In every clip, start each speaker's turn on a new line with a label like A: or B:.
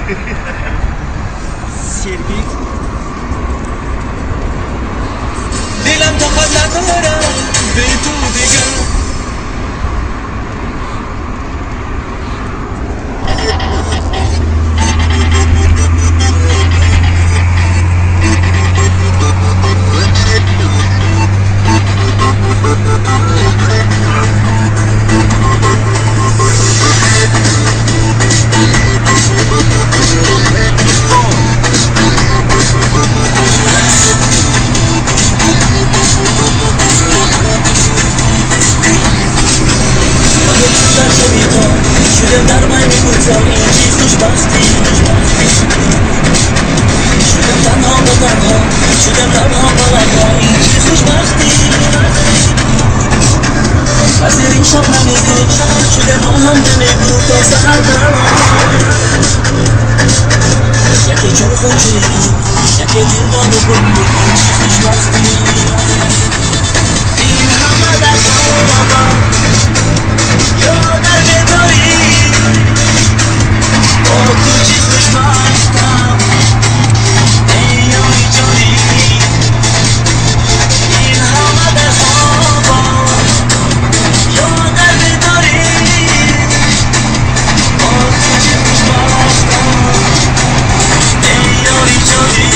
A: سرگیت دلم طاقت نداره به تو دیگه شدم در من میگوزم این چیز خوشبختی شدم تنها با تنها شدم لبها با لبها این چیز خوشبختی از این شب نمیگو شدم با هم نمیگو تا سهر یکی چون خونچه یکی دل با بکن این چیز خوشبختی این همه در بابا یادر بداری با تو چیز خوشبختم ایاری جانی این همه در خوابا یادر بداری با تو چیز خوشبختم ایاری جانی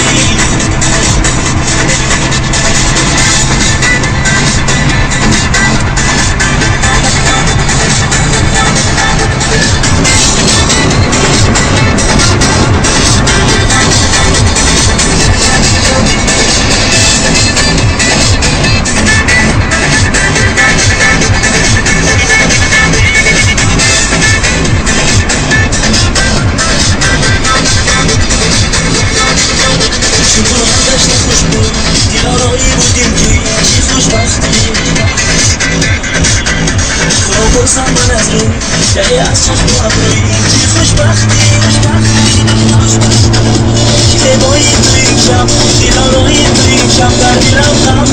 A: دلارایی بودیم توی چیز خوشبختی تو بپرسم من از روی جایی از چشم و ابروی چیز خوشبختی زیبایی توی این شب دلارایی توی این شب در دلم غم